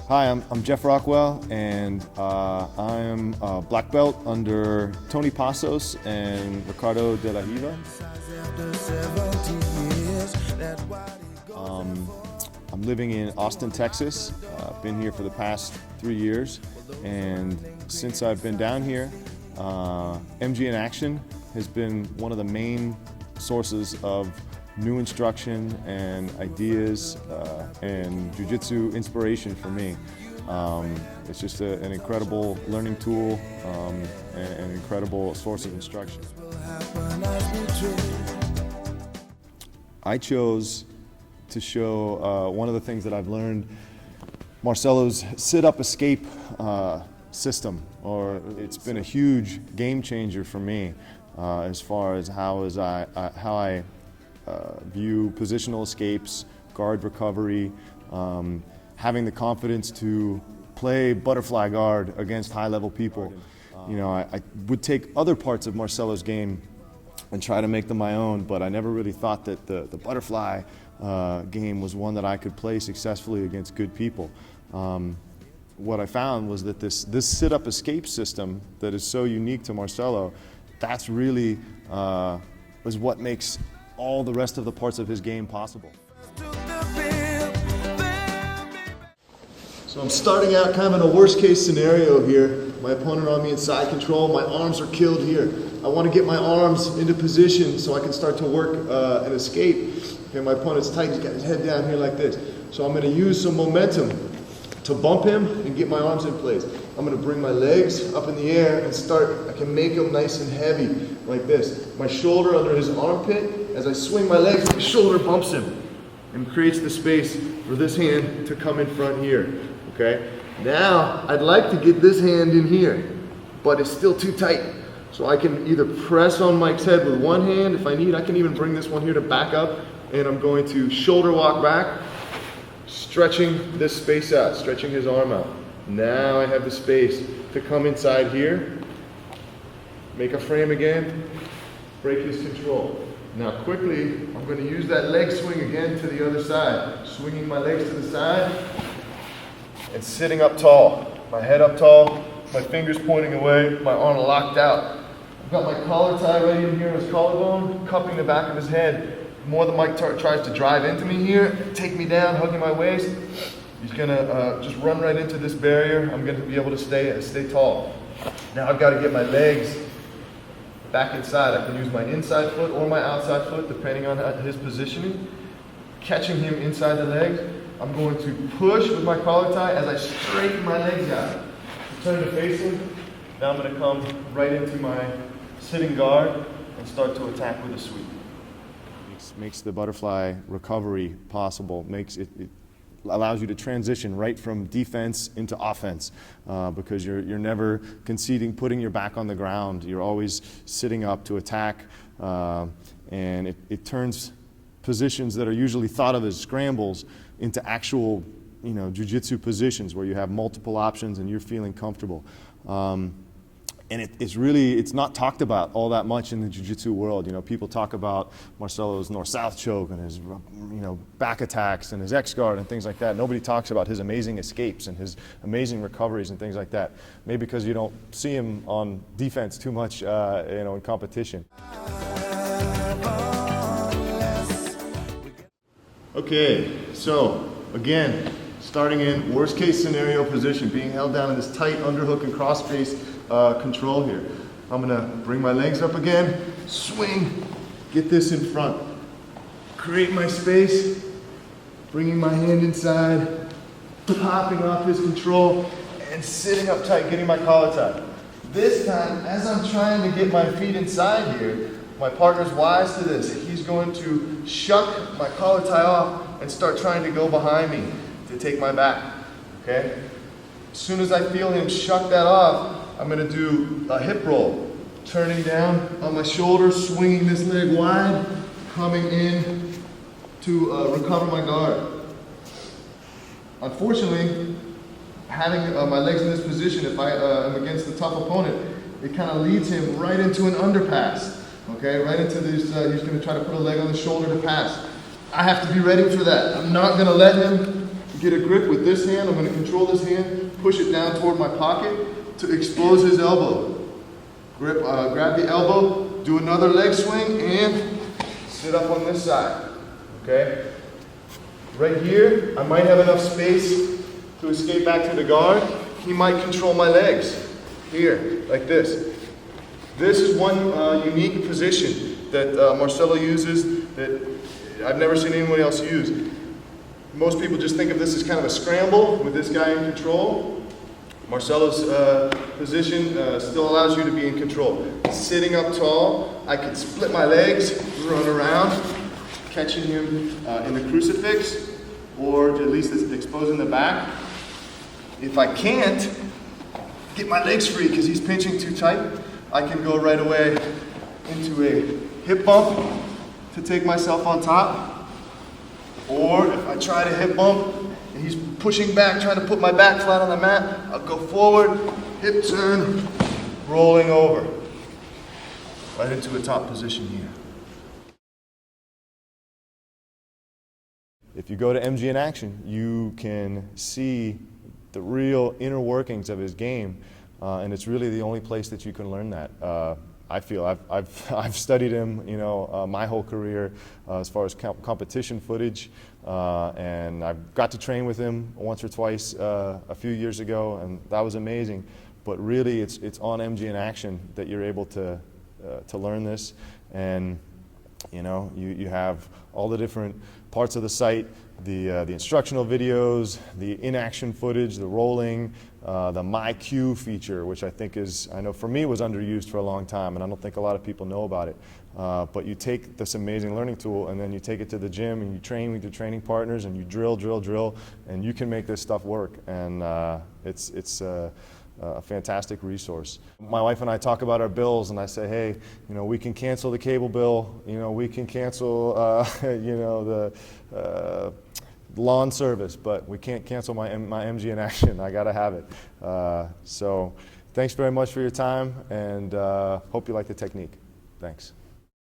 Hi, I'm Jeff Rockwell, and I'm a black belt under Tony Passos and Ricardo De La Riva. I'm living in Austin, Texas. I've been here for the past 3 years, and since I've been down here, MGinAction has been one of the main sources of new instruction and ideas and jiu-jitsu inspiration for me. It's just an incredible learning tool and an incredible source of instruction. I chose to show one of the things that I've learned, Marcelo's sit-up escape system, or it's been a huge game changer for me as far as how I view positional escapes, guard recovery, having the confidence to play butterfly guard against high-level people. You know, I would take other parts of Marcelo's game and try to make them my own, but I never really thought that the butterfly game was one that I could play successfully against good people. What I found was that this sit-up escape system that is so unique to Marcelo, that's really is what makes all the rest of the parts of his game possible. So I'm starting out kind of in a worst case scenario here. My opponent on me in side control, my arms are killed here. I want to get my arms into position so I can start to work an escape. Okay, my opponent's tight, he's got his head down here like this. So I'm going to use some momentum to bump him and get my arms in place. I'm going to bring my legs up in the air and start, I can make them nice and heavy like this. My shoulder under his armpit, as I swing my legs, my shoulder bumps him and creates the space for this hand to come in front here. Okay? Now, I'd like to get this hand in here, but it's still too tight. So I can either press on Mike's head with one hand. If I need, I can even bring this one here to back up, and I'm going to shoulder walk back, stretching this space out, stretching his arm out. Now I have the space to come inside here, make a frame again, break his control. Now quickly, I'm going to use that leg swing again to the other side, swinging my legs to the side and sitting up tall. My head up tall, my fingers pointing away, my arm locked out. I've got my collar tie right in here on his collarbone, cupping the back of his head. The more that Mike tries to drive into me here, take me down, hugging my waist, he's gonna just run right into this barrier. I'm gonna be able to stay tall. Now I've got to get my legs back inside. I can use my inside foot or my outside foot, depending on his positioning. Catching him inside the legs, I'm going to push with my collar tie as I straighten my legs out. Turn to face him. Now I'm going to come right into my sitting guard and start to attack with a sweep. Makes the butterfly recovery possible. It allows you to transition right from defense into offense because you're never conceding, putting your back on the ground. You're always sitting up to attack, and it turns positions that are usually thought of as scrambles into actual, jiu-jitsu positions where you have multiple options and you're feeling comfortable. And it's not talked about all that much in the jiu-jitsu world. People talk about Marcelo's north-south choke and his, back attacks and his X-guard and things like that. Nobody talks about his amazing escapes and his amazing recoveries and things like that. Maybe because you don't see him on defense too much, in competition. Okay, so again, starting in worst case scenario position, being held down in this tight underhook and cross face control here. I'm gonna bring my legs up again, swing, get this in front, create my space, bringing my hand inside, popping off his control, and sitting up tight, getting my collar tied. This time, as I'm trying to get my feet inside here, my partner's wise to this. He's going to shuck my collar tie off and start trying to go behind me to take my back, okay? As soon as I feel him shuck that off, I'm gonna do a hip roll, turning down on my shoulder, swinging this leg wide, coming in to recover my guard. Unfortunately, having my legs in this position, if I am against a tough opponent, it kind of leads him right into an underpass. Okay, right into this, he's going to try to put a leg on the shoulder to pass. I have to be ready for that. I'm not gonna let him get a grip with this hand. I'm gonna control this hand, push it down toward my pocket to expose his elbow. Grab the elbow, do another leg swing, and sit up on this side, okay? Right here, I might have enough space to escape back to the guard. He might control my legs, here, like this. This is one unique position that Marcelo uses that I've never seen anyone else use. Most people just think of this as kind of a scramble with this guy in control. Marcelo's position still allows you to be in control. Sitting up tall, I can split my legs, run around, catching him in the crucifix, or at least exposing the back. If I can't get my legs free because he's pinching too tight, I can go right away into a hip bump to take myself on top. Or if I try to hip bump and he's pushing back, trying to put my back flat on the mat, I'll go forward, hip turn, rolling over. Right into a top position here. If you go to MGinAction, you can see the real inner workings of his game, and it's really the only place that you can learn that. I feel I've studied him, you know, my whole career as far as competition footage, and I've got to train with him once or twice a few years ago, and that was amazing. But really, it's on MGinAction that you're able to learn this, and you know, you have all the different parts of the site, the instructional videos, the in-action footage, the rolling, the My Cue feature, which I think is, I know for me was underused for a long time, and I don't think a lot of people know about it. But you take this amazing learning tool and then you take it to the gym and you train with your training partners and you drill, and you can make this stuff work. And it's a fantastic resource. My wife and I talk about our bills, and I say, hey, you know, we can cancel the cable bill, you know, we can cancel, you know, the lawn service, but we can't cancel my MGinAction. I gotta have it. So thanks very much for your time, and hope you like the technique. Thanks.